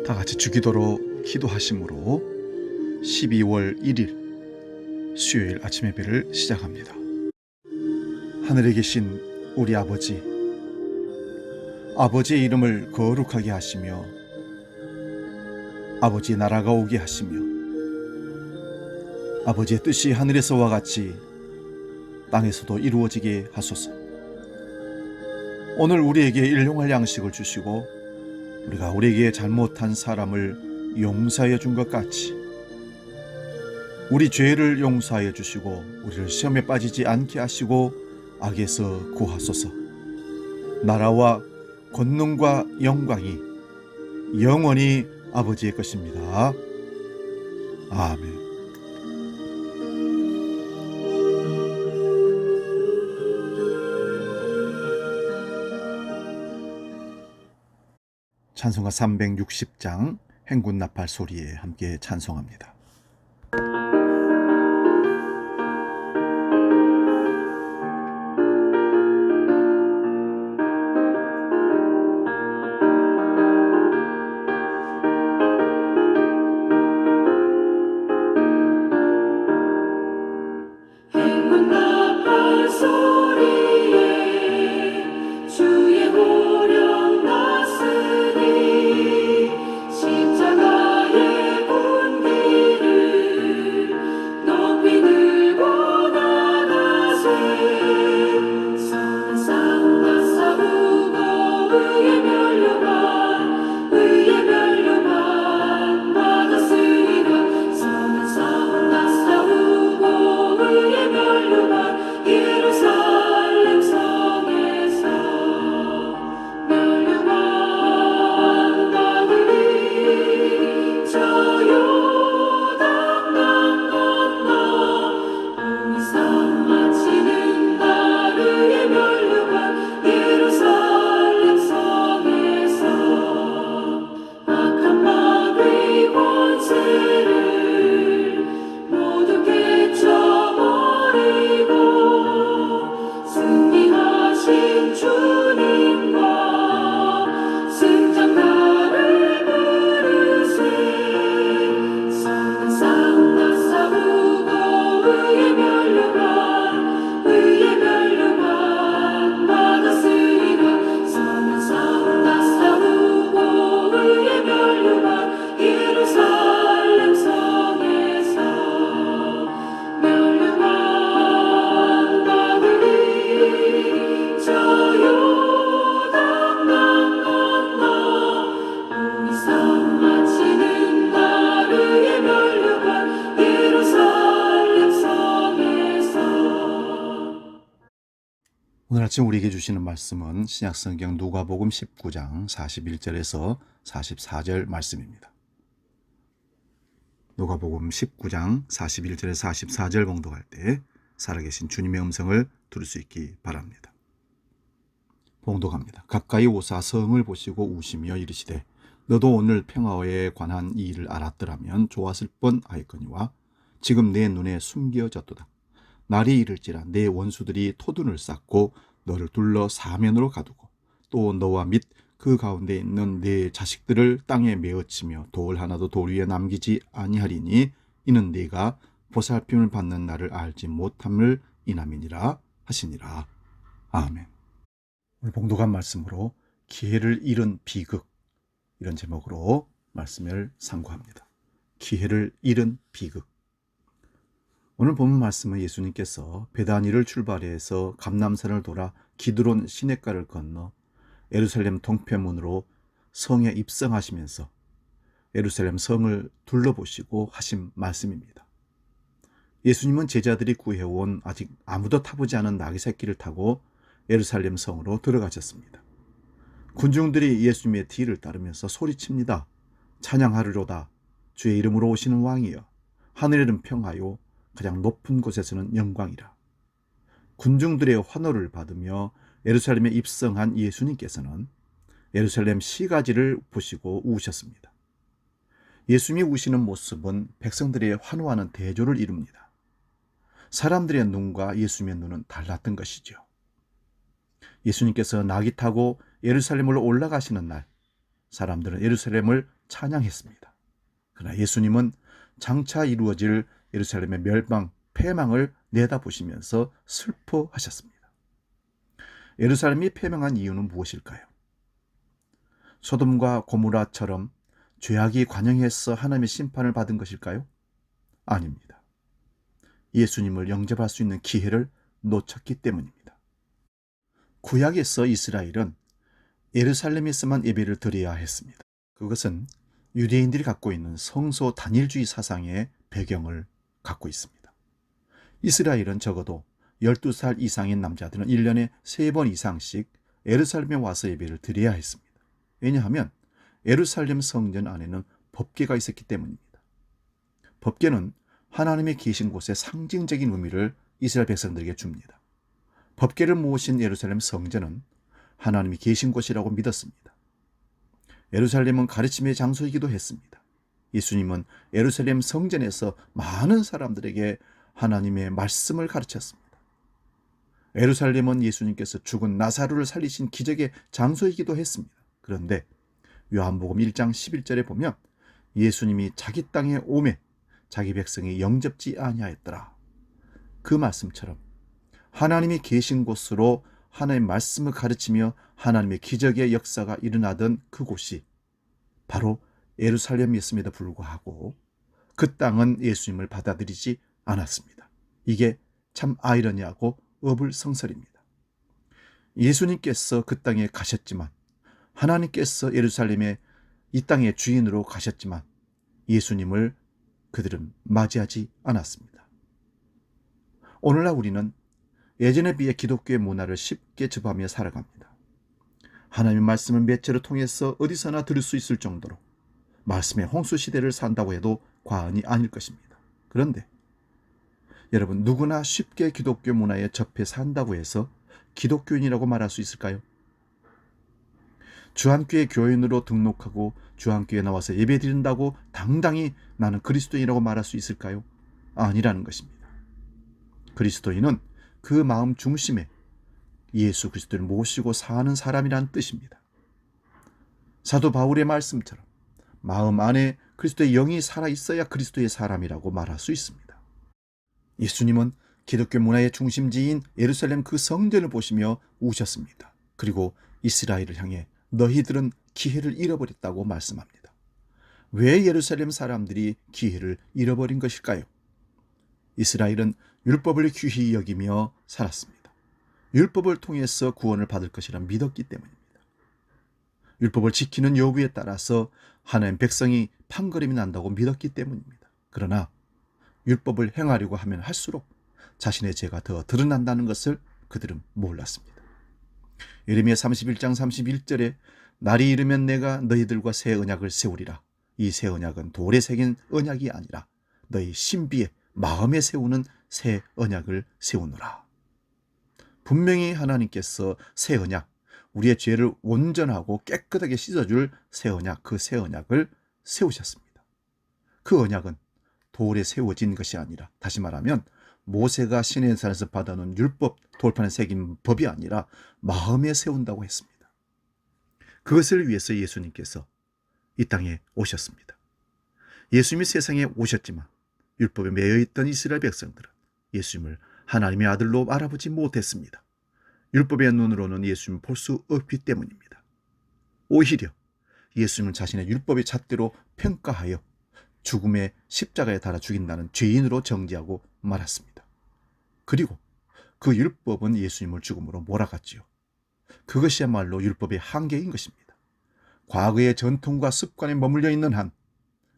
다 같이 주기도로 기도하심으로 12월 1일 수요일 아침 예배를 시작합니다. 하늘에 계신 우리 아버지의 이름을 거룩하게 하시며 아버지의 나라가 오게 하시며 아버지의 뜻이 하늘에서와 같이 땅에서도 이루어지게 하소서. 오늘 우리에게 일용할 양식을 주시고 우리가 우리에게 잘못한 사람을 용서하여 준 것 같이 우리 죄를 용서하여 주시고 우리를 시험에 빠지지 않게 하시고 악에서 구하소서. 나라와 권능과 영광이 영원히 아버지의 것입니다. 아멘. 찬송가 360장 행군 나팔 소리에 함께 찬송합니다. 행군 나팔 소리에 주의 호령 났으니 십자가의 군기를 높이 들고 나가세. 선한 싸움과 싸우고 의의 면류관 받았으리라. 선한 싸움과 싸우고 의의 면류관 예루살렘 성에서 면류관 받으리. 저 요단 강 건너 우리 삶 마치는 날 의의 면류관 예루살렘 성에서 악한 마귀의 권세를 모두 깨쳐버리고 승리하신 주님과 승장가를 부르세. 선한 싸움과 싸우고 의의 면류관 받았으리라. 선한 싸움과 싸우고 의의 면류관 예루살렘 성에서 면류관 받으리. 저 요단 강 건너 우리 삶 마치는 날 의의 면류관 예루살렘 성에서. 오늘 아침 우리에게 주시는 말씀은 신약성경 누가복음 19장 41절에서 44절 말씀입니다. 누가복음 19장 41절에서 44절 봉독할 때 살아계신 주님의 음성을 들을 수 있기 바랍니다. 봉독합니다. 가까이 오사 성을 보시고 우시며 이르시되 너도 오늘 평화에 관한 이 일을 알았더라면 좋았을 뻔하였거니와 지금 내 눈에 숨겨졌도다. 날이 이를지라 내 원수들이 토둔을 쌓고 너를 둘러 사면으로 가두고 또 너와 및 그 가운데 있는 네 자식들을 땅에 메어치며 돌 하나도 돌 위에 남기지 아니하리니 이는 네가 보살핌을 받는 날을 알지 못함을 인함이니라 하시니라. 아멘. 오늘 봉독한 말씀으로 기회를 잃은 비극, 이런 제목으로 말씀을 상고합니다. 기회를 잃은 비극. 오늘 본문 말씀은 예수님께서 베다니를 출발해서 감람산을 돌아 기드론 시냇가를 건너 예루살렘 동편문으로 성에 입성하시면서 예루살렘 성을 둘러보시고 하신 말씀입니다. 예수님은 제자들이 구해온 아직 아무도 타보지 않은 나귀 새끼를 타고 예루살렘 성으로 들어가셨습니다. 군중들이 예수님의 뒤를 따르면서 소리칩니다. 찬양하리로다. 주의 이름으로 오시는 왕이여. 하늘에는 평화요 가장 높은 곳에서는 영광이라. 군중들의 환호를 받으며 예루살렘에 입성한 예수님께서는 예루살렘 시가지를 보시고 우셨습니다. 예수님이 우시는 모습은 백성들의 환호하는 대조를 이룹니다. 사람들의 눈과 예수님의 눈은 달랐던 것이죠. 예수님께서 나귀 타고 예루살렘으로 올라가시는 날, 사람들은 예루살렘을 찬양했습니다. 그러나 예수님은 장차 이루어질 예루살렘의 멸망, 패망을 내다보시면서 슬퍼하셨습니다. 예루살렘이 패망한 이유는 무엇일까요? 소돔과 고모라처럼 죄악이 관영해서 하나님의 심판을 받은 것일까요? 아닙니다. 예수님을 영접할 수 있는 기회를 놓쳤기 때문입니다. 구약에서 이스라엘은 예루살렘에서만 예배를 드려야 했습니다. 그것은 유대인들이 갖고 있는 성소 단일주의 사상의 배경을 갖고 있습니다. 이스라엘은 적어도 12살 이상인 남자들은 1년에 3번 이상씩 예루살렘에 와서 예배를 드려야 했습니다. 왜냐하면 예루살렘 성전 안에는 법궤가 있었기 때문입니다. 법궤는 하나님의 계신 곳의 상징적인 의미를 이스라엘 백성들에게 줍니다. 법궤를 모신 예루살렘 성전은 하나님이 계신 곳이라고 믿었습니다. 예루살렘은 가르침의 장소이기도 했습니다. 예수님은 예루살렘 성전에서 많은 사람들에게 하나님의 말씀을 가르쳤습니다. 예루살렘은 예수님께서 죽은 나사로를 살리신 기적의 장소이기도 했습니다. 그런데 요한복음 1장 11절에 보면 예수님이 자기 땅에 오매 자기 백성이 영접지 아니하였더라. 그 말씀처럼 하나님이 계신 곳으로 하나님의 말씀을 가르치며 하나님의 기적의 역사가 일어나던 그곳이 바로 예루살렘이었음에도 불구하고 그 땅은 예수님을 받아들이지 않았습니다. 이게 참 아이러니하고 어불성설입니다. 예수님께서 그 땅에 가셨지만, 하나님께서 예루살렘에 이 땅의 주인으로 가셨지만 예수님을 그들은 맞이하지 않았습니다. 오늘날 우리는 예전에 비해 기독교의 문화를 쉽게 접하며 살아갑니다. 하나님의 말씀을 매체를 통해서 어디서나 들을 수 있을 정도로 말씀의 홍수 시대를 산다고 해도 과언이 아닐 것입니다. 그런데 여러분, 누구나 쉽게 기독교 문화에 접해 산다고 해서 기독교인이라고 말할 수 있을까요? 주한교회 교인으로 등록하고 주한교회에 나와서 예배드린다고 당당히 나는 그리스도인이라고 말할 수 있을까요? 아니라는 것입니다. 그리스도인은 그 마음 중심에 예수 그리스도를 모시고 사는 사람이란 뜻입니다. 사도 바울의 말씀처럼 마음 안에 그리스도의 영이 살아있어야 그리스도의 사람이라고 말할 수 있습니다. 예수님은 기독교 문화의 중심지인 예루살렘 그 성전을 보시며 우셨습니다. 그리고 이스라엘을 향해 너희들은 기회를 잃어버렸다고 말씀합니다. 왜 예루살렘 사람들이 기회를 잃어버린 것일까요? 이스라엘은 율법을 귀히 여기며 살았습니다. 율법을 통해서 구원을 받을 것이라 믿었기 때문입니다. 율법을 지키는 여부에 따라서 하나님 백성이 판거림이 난다고 믿었기 때문입니다. 그러나 율법을 행하려고 하면 할수록 자신의 죄가 더 드러난다는 것을 그들은 몰랐습니다. 예레미야 31장 31절에 날이 이르면 내가 너희들과 새 언약을 세우리라. 이 새 언약은 돌에 새긴 언약이 아니라 너희 신비에 마음에 세우는 새 언약을 세우노라. 분명히 하나님께서 새 언약, 우리의 죄를 온전하고 깨끗하게 씻어줄 새 언약, 그 새 언약을 세우셨습니다. 그 언약은 돌에 세워진 것이 아니라, 다시 말하면 모세가 시내산에서 받아놓은 율법, 돌판에 새긴 법이 아니라 마음에 세운다고 했습니다. 그것을 위해서 예수님께서 이 땅에 오셨습니다. 예수님이 세상에 오셨지만 율법에 매여있던 이스라엘 백성들은 예수님을 하나님의 아들로 알아보지 못했습니다. 율법의 눈으로는 예수님을 볼 수 없기 때문입니다. 오히려 예수님을 자신의 율법의 잣대로 평가하여 죽음의 십자가에 달아 죽인다는 죄인으로 정죄하고 말았습니다. 그리고 그 율법은 예수님을 죽음으로 몰아갔지요. 그것이야말로 율법의 한계인 것입니다. 과거의 전통과 습관에 머물러 있는 한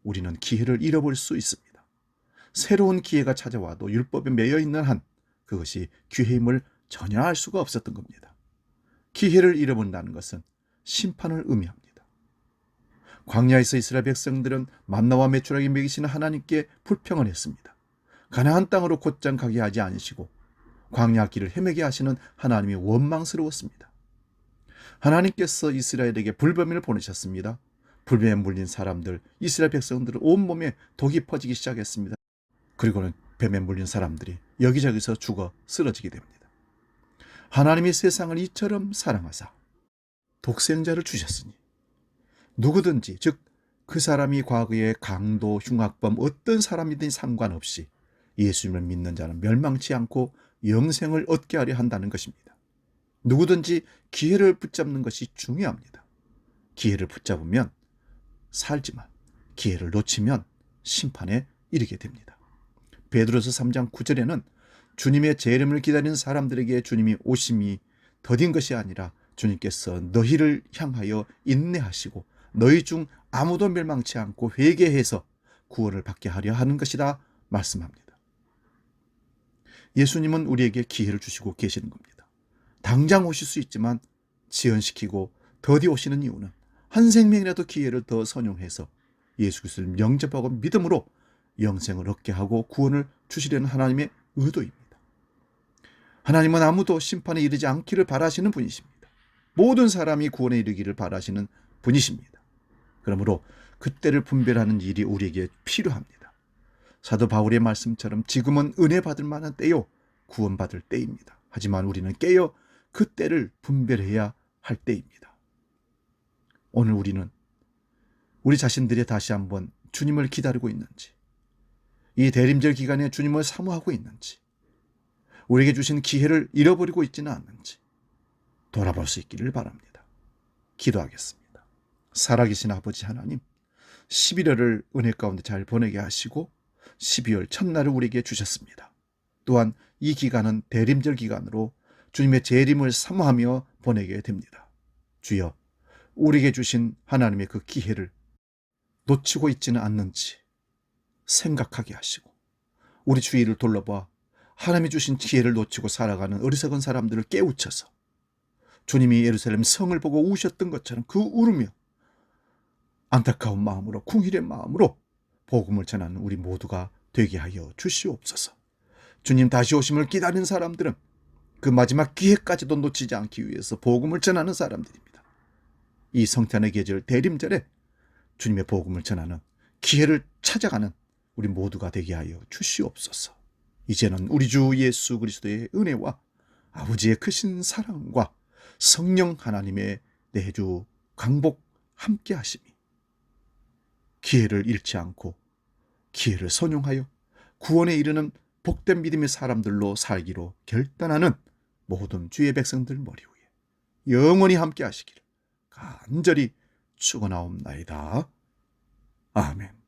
우리는 기회를 잃어버릴 수 있습니다. 새로운 기회가 찾아와도 율법에 매여 있는 한 그것이 기회임을 전혀 알 수가 없었던 겁니다. 기회를 잃어본다는 것은 심판을 의미합니다. 광야에서 이스라엘 백성들은 만나와 메추라기 먹이시는 하나님께 불평을 했습니다. 가나안 땅으로 곧장 가게 하지 않으시고 광야 길을 헤매게 하시는 하나님이 원망스러웠습니다. 하나님께서 이스라엘에게 불뱀을 보내셨습니다. 불뱀에 물린 사람들, 이스라엘 백성들은 온몸에 독이 퍼지기 시작했습니다. 그리고는 뱀에 물린 사람들이 여기저기서 죽어 쓰러지게 됩니다. 하나님이 세상을 이처럼 사랑하사 독생자를 주셨으니 누구든지, 즉 그 사람이 과거의 강도, 흉악범 어떤 사람이든 상관없이 예수님을 믿는 자는 멸망치 않고 영생을 얻게 하려 한다는 것입니다. 누구든지 기회를 붙잡는 것이 중요합니다. 기회를 붙잡으면 살지만 기회를 놓치면 심판에 이르게 됩니다. 베드로서 3장 9절에는 주님의 재림을 기다리는 사람들에게 주님이 오심이 더딘 것이 아니라 주님께서 너희를 향하여 인내하시고 너희 중 아무도 멸망치 않고 회개해서 구원을 받게 하려 하는 것이다 말씀합니다. 예수님은 우리에게 기회를 주시고 계시는 겁니다. 당장 오실 수 있지만 지연시키고 더디 오시는 이유는 한 생명이라도 기회를 더 선용해서 예수 그리스도를 영접하고 믿음으로 영생을 얻게 하고 구원을 주시려는 하나님의 의도입니다. 하나님은 아무도 심판에 이르지 않기를 바라시는 분이십니다. 모든 사람이 구원에 이르기를 바라시는 분이십니다. 그러므로 그때를 분별하는 일이 우리에게 필요합니다. 사도 바울의 말씀처럼 지금은 은혜 받을 만한 때요 구원받을 때입니다. 하지만 우리는 깨어 그 때를 분별해야 할 때입니다. 오늘 우리는 우리 자신들이 다시 한번 주님을 기다리고 있는지, 이 대림절 기간에 주님을 사모하고 있는지, 우리에게 주신 기회를 잃어버리고 있지는 않는지 돌아볼 수 있기를 바랍니다. 기도하겠습니다. 살아계신 아버지 하나님, 11월을 은혜 가운데 잘 보내게 하시고 12월 첫날을 우리에게 주셨습니다. 또한 이 기간은 대림절 기간으로 주님의 재림을 사모하며 보내게 됩니다. 주여, 우리에게 주신 하나님의 그 기회를 놓치고 있지는 않는지 생각하게 하시고 우리 주위를 둘러봐 하나님이 주신 기회를 놓치고 살아가는 어리석은 사람들을 깨우쳐서 주님이 예루살렘 성을 보고 우셨던 것처럼 그 울으며 안타까운 마음으로 궁일의 마음으로 복음을 전하는 우리 모두가 되게 하여 주시옵소서. 주님 다시 오심을 기다리는 사람들은 그 마지막 기회까지도 놓치지 않기 위해서 복음을 전하는 사람들입니다. 이 성탄의 계절 대림절에 주님의 복음을 전하는 기회를 찾아가는 우리 모두가 되게 하여 주시옵소서. 이제는 우리 주 예수 그리스도의 은혜와 아버지의 크신 사랑과 성령 하나님의 내주 강복 함께 하심이 기회를 잃지 않고 기회를 선용하여 구원에 이르는 복된 믿음의 사람들로 살기로 결단하는 모든 주의 백성들 머리 위에 영원히 함께 하시기를 간절히 축원하옵나이다. 아멘.